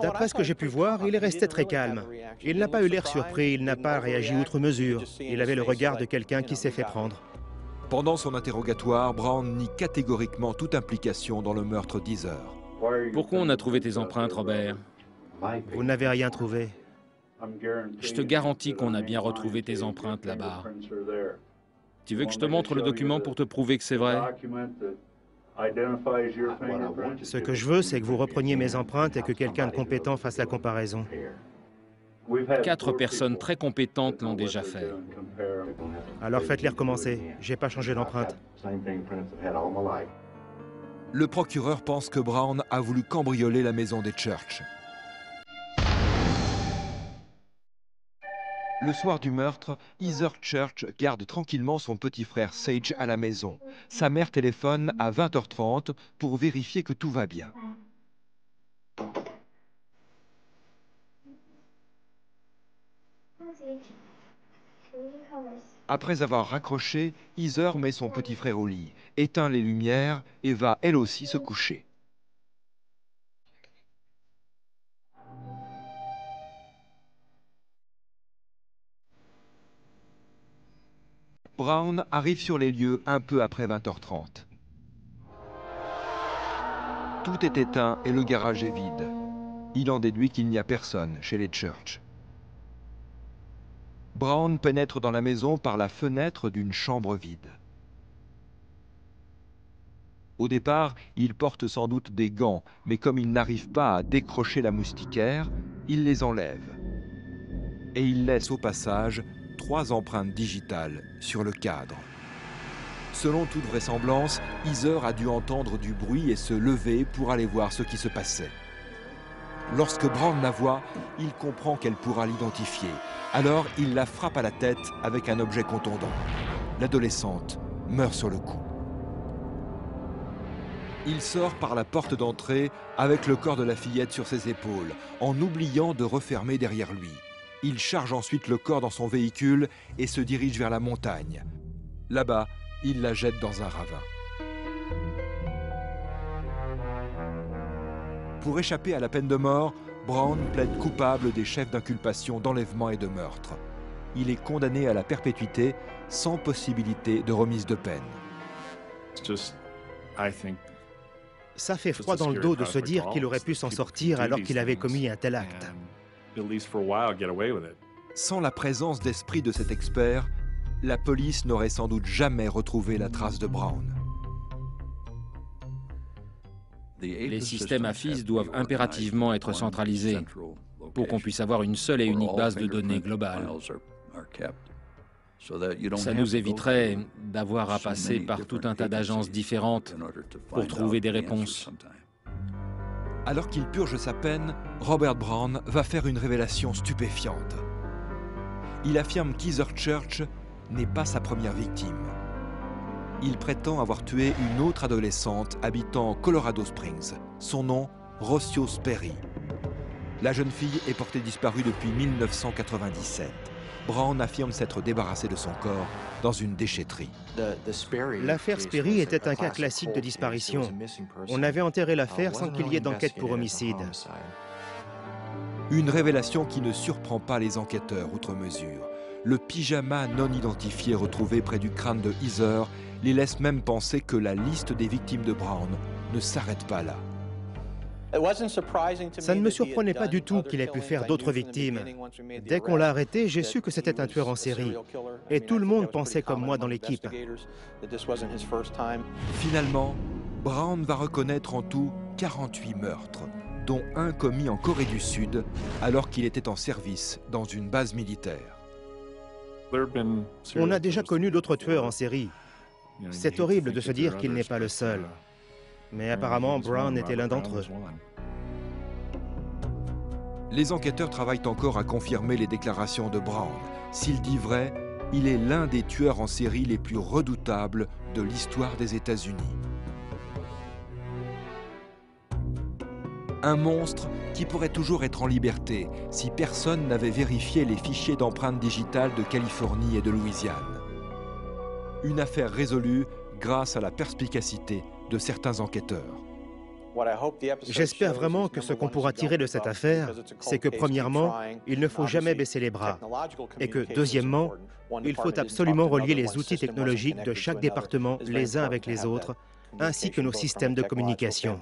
D'après ce que j'ai pu voir, il est resté très calme. Il n'a pas eu l'air surpris, il n'a pas réagi outre mesure. Il avait le regard de quelqu'un qui s'est fait prendre. Pendant son interrogatoire, Brown nie catégoriquement toute implication dans le meurtre d'Heather. Pourquoi on a trouvé tes empreintes, Robert? Vous n'avez rien trouvé. Je te garantis qu'on a bien retrouvé tes empreintes là-bas. Tu veux que je te montre le document pour te prouver que c'est vrai? Ce que je veux, c'est que vous repreniez mes empreintes et que quelqu'un de compétent fasse la comparaison. 4 personnes très compétentes l'ont déjà fait. Alors faites-les recommencer. J'ai pas changé d'empreinte. Le procureur pense que Brown a voulu cambrioler la maison des Church. Le soir du meurtre, Heather Church garde tranquillement son petit frère Sage à la maison. Sa mère téléphone à 20h30 pour vérifier que tout va bien. Après avoir raccroché, Heather met son petit frère au lit, éteint les lumières et va elle aussi se coucher. Brown arrive sur les lieux un peu après 20h30. Tout est éteint et le garage est vide. Il en déduit qu'il n'y a personne chez les Church. Brown pénètre dans la maison par la fenêtre d'une chambre vide. Au départ, il porte sans doute des gants, mais comme il n'arrive pas à décrocher la moustiquaire, il les enlève. Et il laisse au passage 3 empreintes digitales sur le cadre. Selon toute vraisemblance, Heather a dû entendre du bruit et se lever pour aller voir ce qui se passait. Lorsque Brown la voit, il comprend qu'elle pourra l'identifier. Alors, il la frappe à la tête avec un objet contondant. L'adolescente meurt sur le coup. Il sort par la porte d'entrée avec le corps de la fillette sur ses épaules, en oubliant de refermer derrière lui. Il charge ensuite le corps dans son véhicule et se dirige vers la montagne. Là-bas, il la jette dans un ravin. Pour échapper à la peine de mort, Brown plaide coupable des chefs d'inculpation d'enlèvement et de meurtre. Il est condamné à la perpétuité sans possibilité de remise de peine. Ça fait froid dans le dos de se dire qu'il aurait pu s'en sortir alors qu'il avait commis un tel acte. Sans la présence d'esprit de cet expert, la police n'aurait sans doute jamais retrouvé la trace de Brown. Les systèmes AFIS doivent impérativement être centralisés pour qu'on puisse avoir une seule et unique base de données globale. Ça nous éviterait d'avoir à passer par tout un tas d'agences différentes pour trouver des réponses. Alors qu'il purge sa peine, Robert Brown va faire une révélation stupéfiante. Il affirme qu'Heather Church n'est pas sa première victime. Il prétend avoir tué une autre adolescente habitant Colorado Springs. Son nom, Rocio Sperry. La jeune fille est portée disparue depuis 1997. Brown affirme s'être débarrassé de son corps dans une déchetterie. L'affaire Sperry était un cas classique de disparition. On avait enterré l'affaire sans qu'il y ait d'enquête pour homicide. Une révélation qui ne surprend pas les enquêteurs outre mesure. Le pyjama non identifié retrouvé près du crâne de Heather les laisse même penser que la liste des victimes de Brown ne s'arrête pas là. Ça ne me surprenait pas du tout qu'il ait pu faire d'autres victimes. Dès qu'on l'a arrêté, j'ai su que c'était un tueur en série. Et tout le monde pensait comme moi dans l'équipe. Finalement, Brown va reconnaître en tout 48 meurtres, dont un commis en Corée du Sud, alors qu'il était en service dans une base militaire. On a déjà connu d'autres tueurs en série. C'est horrible de se dire qu'il n'est pas le seul. Mais apparemment, Brown était l'un d'entre eux. Les enquêteurs travaillent encore à confirmer les déclarations de Brown. S'il dit vrai, il est l'un des tueurs en série les plus redoutables de l'histoire des États-Unis. Un monstre qui pourrait toujours être en liberté si personne n'avait vérifié les fichiers d'empreintes digitales de Californie et de Louisiane. Une affaire résolue grâce à la perspicacité de certains enquêteurs. J'espère vraiment que ce qu'on pourra tirer de cette affaire, c'est que premièrement, il ne faut jamais baisser les bras, et que deuxièmement, il faut absolument relier les outils technologiques de chaque département les uns avec les autres, ainsi que nos systèmes de communication.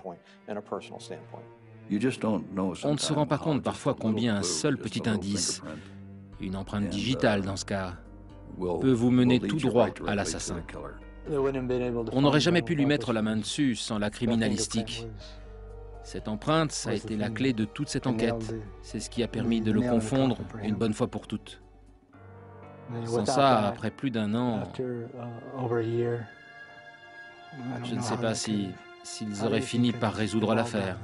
On ne se rend pas compte parfois combien un seul petit indice, une empreinte digitale dans ce cas, peut vous mener tout droit à l'assassin. On n'aurait jamais pu lui mettre la main dessus sans la criminalistique. Cette empreinte, ça a été la clé de toute cette enquête. C'est ce qui a permis de le confondre une bonne fois pour toutes. Sans ça, après plus d'1 an, je ne sais pas s'ils auraient fini par résoudre l'affaire.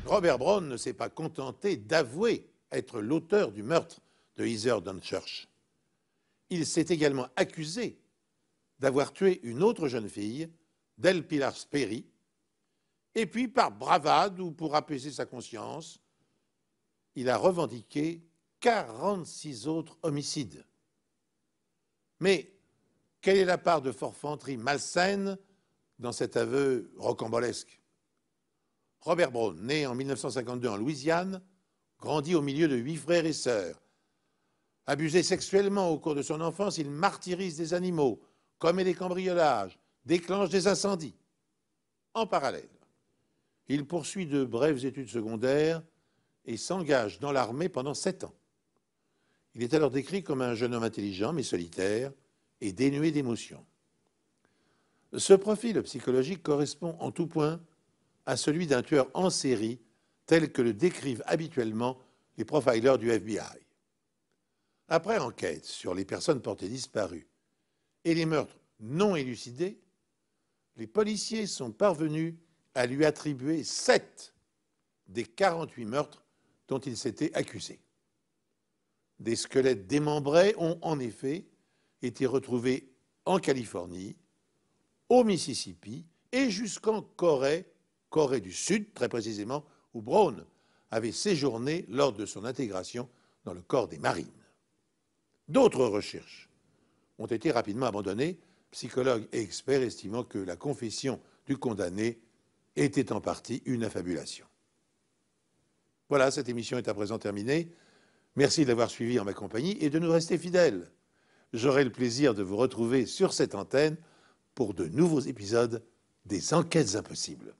Robert Brown ne s'est pas contenté d'avouer être l'auteur du meurtre de Heather Dunchurch. Il s'est également accusé d'avoir tué une autre jeune fille, Del Pilar Sperry, et puis par bravade ou pour apaiser sa conscience, il a revendiqué 46 autres homicides. Mais quelle est la part de forfanterie malsaine dans cet aveu rocambolesque? Robert Brown, né en 1952 en Louisiane, grandit au milieu de 8 frères et sœurs. Abusé sexuellement au cours de son enfance, il martyrise des animaux, commet des cambriolages, déclenche des incendies. En parallèle, il poursuit de brèves études secondaires et s'engage dans l'armée pendant 7 ans. Il est alors décrit comme un jeune homme intelligent mais solitaire et dénué d'émotions. Ce profil psychologique correspond en tout point à celui d'un tueur en série tel que le décrivent habituellement les profilers du FBI. Après enquête sur les personnes portées disparues et les meurtres non élucidés, les policiers sont parvenus à lui attribuer 7 des 48 meurtres dont il s'était accusé. Des squelettes démembrés ont en effet été retrouvés en Californie, au Mississippi et jusqu'en Corée du Sud, très précisément, où Brown avait séjourné lors de son intégration dans le corps des marines. D'autres recherches ont été rapidement abandonnées, psychologues et experts estimant que la confession du condamné était en partie une affabulation. Voilà, cette émission est à présent terminée. Merci de l'avoir suivie en ma compagnie et de nous rester fidèles. J'aurai le plaisir de vous retrouver sur cette antenne pour de nouveaux épisodes des Enquêtes impossibles.